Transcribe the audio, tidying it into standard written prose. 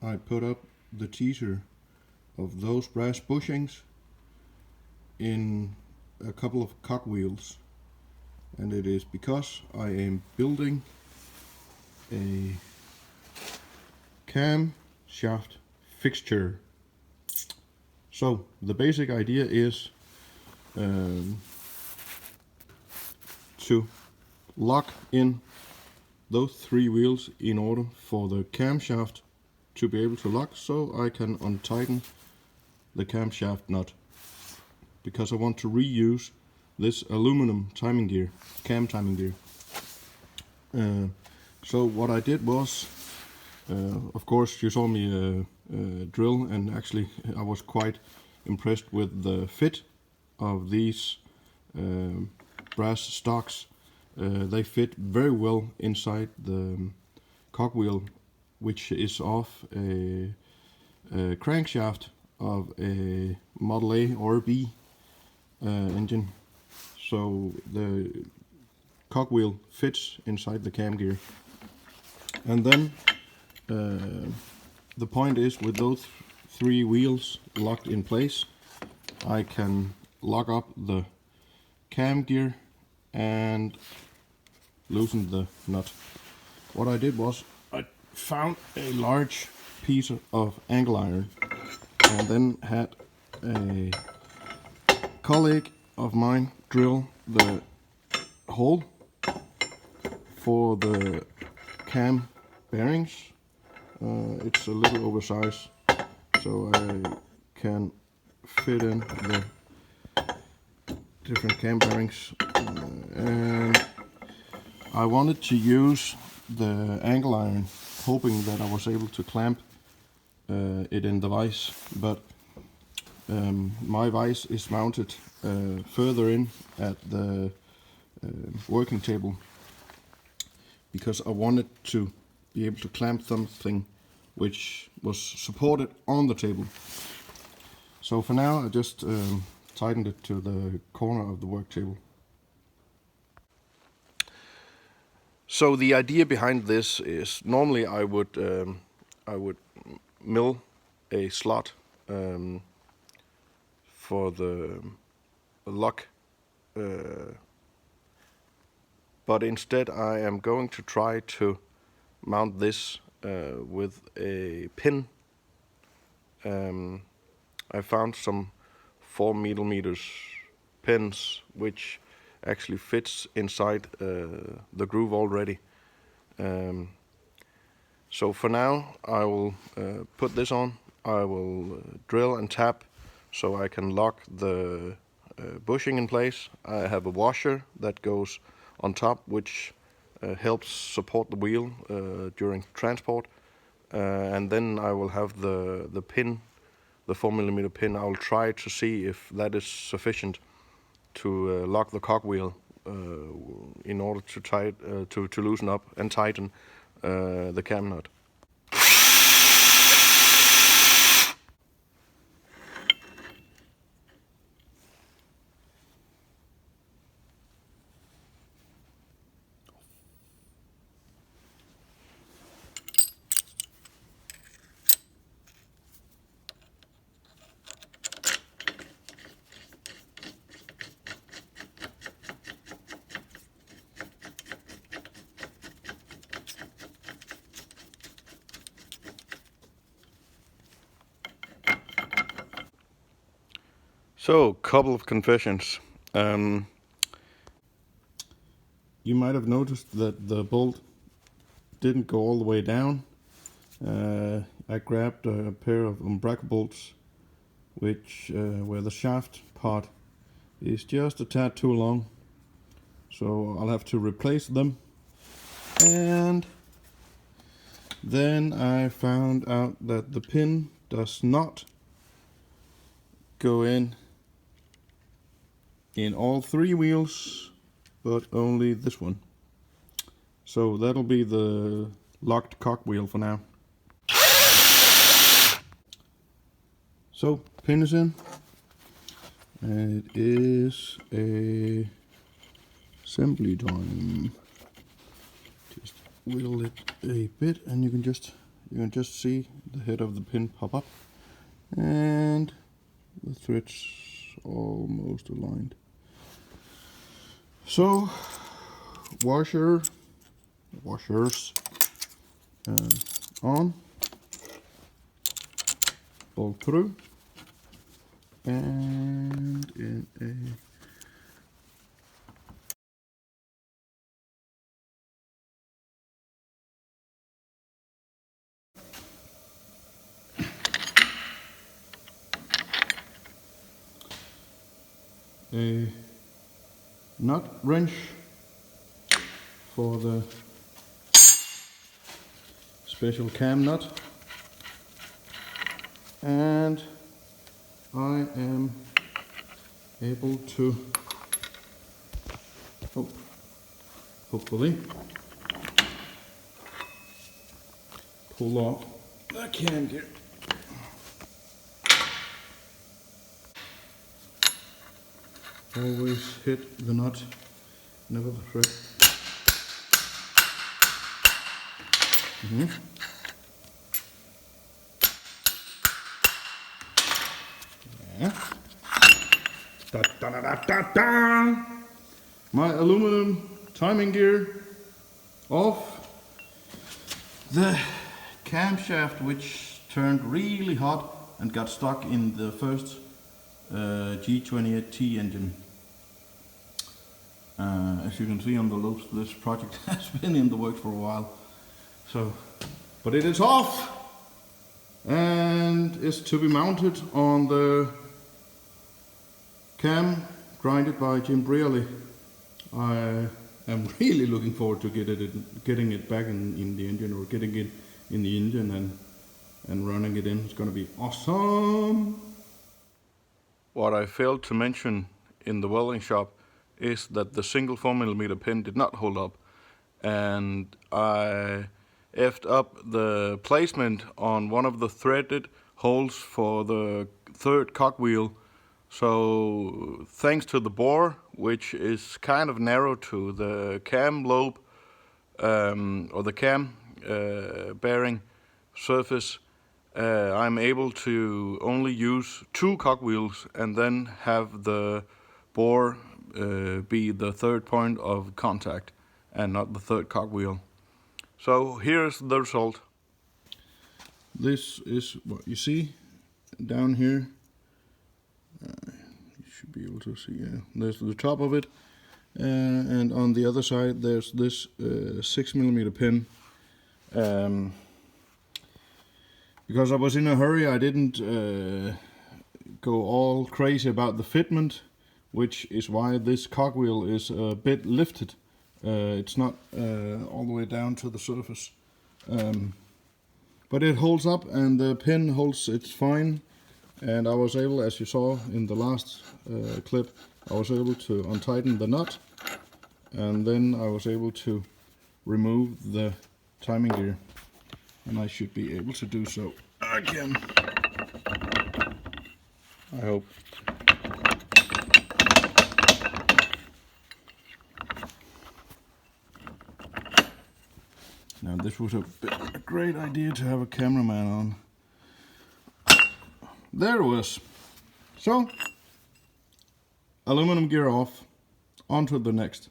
I put up the teaser of those brass bushings in a couple of cogwheels, and it is because I am building a cam shaft fixture. So the basic idea is to lock in those 3 wheels in order for the camshaft to be able to lock, so I can untighten the camshaft nut, because I want to reuse this aluminum timing gear, cam timing gear. So what I did was, of course you saw me drill, and actually I was quite impressed with the fit of these brass stocks. They fit very well inside the cogwheel, which is off a crankshaft of a Model A or B engine. So the cogwheel fits inside the cam gear. And then the point is, with those 3 wheels locked in place, I can lock up the cam gear and loosen the nut. What I did was I found a large piece of angle iron, and then had a colleague of mine drill the hole for the cam bearings. It's a little oversized, so I can fit in the different cam bearings, and I wanted to use the angle iron, hoping that I was able to clamp it in the vise, but my vise is mounted further in at the working table, because I wanted to be able to clamp something which was supported on the table. So for now I just tightened it to the corner of the work table. So the idea behind this is, normally I would mill a slot for the lock, but instead I am going to try to mount this with a pin. I found some 4mm pins which actually fits inside the groove already. So for now I will put this on. I will drill and tap so I can lock the bushing in place. I have a washer that goes on top, which helps support the wheel during transport, and then I will have the pin, the 4mm pin. I will try to see if that is sufficient to lock the cogwheel in order to loosen up and tighten the cam nut. So, couple of confessions. You might have noticed that the bolt didn't go all the way down. I grabbed a pair of umbraco bolts, which where the shaft part is just a tad too long, so I'll have to replace them. And then I found out that the pin does not go in all 3 wheels, but only this one. So that'll be the locked cogwheel for now. So pin is in, and it is a assembly time. Just wiggle it a bit and you can just you can just see the head of the pin pop up, and the threads almost aligned. So washers on, bolt through, and in a nut wrench for the special cam nut, and I am able to hopefully pull off the cam gear. Always hit the nut, never the thread. Yeah. Da, da, da, da, da, da. My aluminum timing gear off. The camshaft, which turned really hot and got stuck in the first G28T engine. As you can see on the loops, this project has been in the works for a while. So, but it is off and is to be mounted on the cam grinded by Jim Brearley. I am really looking forward to getting it back in the engine, or getting it in the engine and running it in. It's going to be awesome. What I failed to mention in the welding shop is that the single 4mm pin did not hold up, and I effed up the placement on one of the threaded holes for the third cogwheel. So thanks to the bore, which is kind of narrow to the cam lobe, or the cam bearing surface, I'm able to only use 2 cogwheels and then have the bore be the third point of contact and not the third cogwheel. So here's the result. This is what you see down here. You should be able to see, yeah. There's the top of it, and on the other side there's this 6mm pin. Because I was in a hurry, I didn't go all crazy about the fitment, which is why this cogwheel is a bit lifted. It's not all the way down to the surface. But it holds up, and the pin holds it fine. And I was able, as you saw in the last clip, I was able to untighten the nut, and then I was able to remove the timing gear. And I should be able to do so again, I hope. Now this was a great idea to have a cameraman on. There it was. So, aluminum gear off, on to the next.